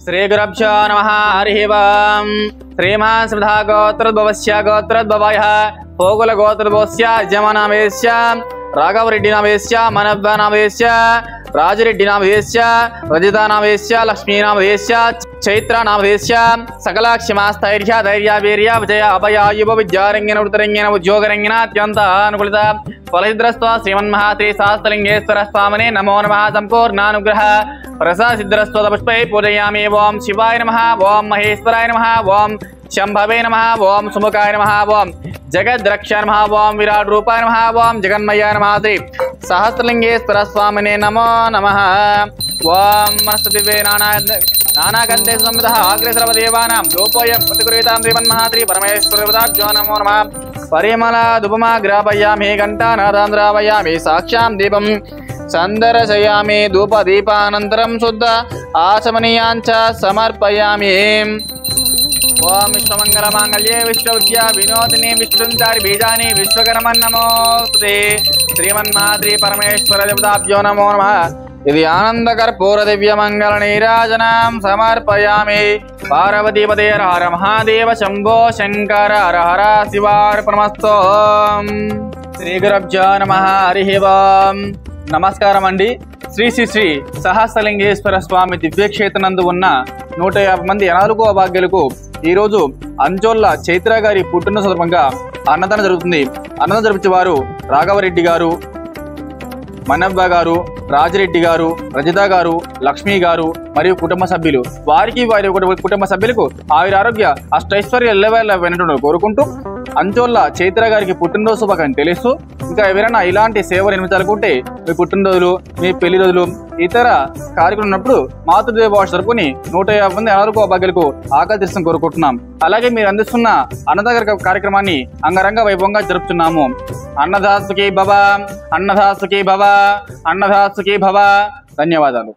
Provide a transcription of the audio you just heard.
श्रीगुरुभ्यो नमः। हरिः ओम्। श्रीमान् श्रद्धा गोत्रोद्भवस्य गोत्रोद्भवयः गोकुलगोत्रोद्भवस्य यजमानामस्य राघवरेड्डिनामस्य मनब्बनामस्य राजरेड्डिनामस्य रजितानामस्य लक्ष्मीनामस्य चैत्रानामस्य सकलाक्षमास्थैर्य धैर्य वीर्य विजय अभय युव विद्यारंगेन उत्तरंगेन उद्योगरंगेन अत्यंत अनुकूलित फलसिद्रस्व श्रीमन्महाश्री सहस्रलिंगेश्वर स्वामिने नमो नमः। संपूर्णानुग्रह प्रसादसिद्रस्व पुष्पै पूजयामि। ओं शिवाय नमः, ओं महेश्वराय नमः, ओं शंभवे नमः, ओं सुमुखाय नमः, ओं जगद्रक्षाय नमः, ओं विराट रूपाय नमः, ओं जगन्मयाय नमः। श्री सहस्रलिंगेश्वर स्वामिने नमो नमः। ओं मनस्तुतिवे नानागन्धे समृद्धः अग्रेसर्वदेवानां रूपोऽयं प्रतिगृहीतां श्रीमन्महाश्री परमेश्वरदेवताभ्यो नमो नमः। परिमलाधूपमा ग्रापयामि घण्टानादां द्रावयामि साक्षां दीपं संदर्शयामि धूपदीपानन्तरं शुद्ध आचमनीयाञ्च समर्पयामि। ओं विश्वमङ्गलमाङ्गल्ये विश्वविद्या विनोदिनी विष्णुचारि बीजानि विश्वकर्मन् नमोस्तुते। श्रीमन्महाश्री परमेश्वरदेवताभ्यो नमो नमः। इति आनंदकर्पूर दिव्य मंगल नीराजनां समर्पयामि। पार्वतीपते हर हर महादेव शंभो शंकर हर हर शिवार्पणमस्तु। श्री गुरुभ्यो नमः। हरिः ओम्। నమస్కారం అండి। శ్రీ శ్రీ శ్రీ సహస్రలింగేశ్వర స్వామి దివ్యక్షేత్రనందు ఉన్న 150 మంది అనాథులకు అభాగ్యులకు ఈరోజు అంచోళ్ళ చైత్ర గారి పుట్టినరోజు సందర్భంగా అన్నదానం జరుగుతుంది। అన్నదానం జరిపించే వారు రాఘవరెడ్డి గారు, మనవ్వ గారు, రాజిరెడ్డి గారు, రజిత గారు, లక్ష్మీ గారు మరియు కుటుంబ సభ్యులు, వారికి వారి కుటుంబ సభ్యులకు ఆయురారోగ్య అష్టైశ్వర్య ఎల్లవేళ వెనటను కోరుకుంటూ అంచోళ్ళ చైత్ర గారికి పుట్టినరోజు శుభాకాంక్షలు తెలుస్తూ, ఇంకా ఎవరైనా ఇలాంటి సేవ నిర్మించాలనుకుంటే మీ పుట్టినరోజులు, మీ పెళ్లి రోజులు, ఇతర కార్యక్రమం ఉన్నప్పుడు మాతృదేవ భాష తరపుని 150 మంది అనాథులకు అభాగ్యులకు ఆకలి తీర్చడం కోరుకుంటున్నాం। అలాగే మీరు అందిస్తున్న అన్నదాన కార్యక్రమాన్ని అంగరంగ వైభవంగా జరుపుతున్నాము। అన్నదాసుకి భవ, అన్నదాసుకి భవ, అన్నదాసుకి భవ। ధన్యవాదాలు।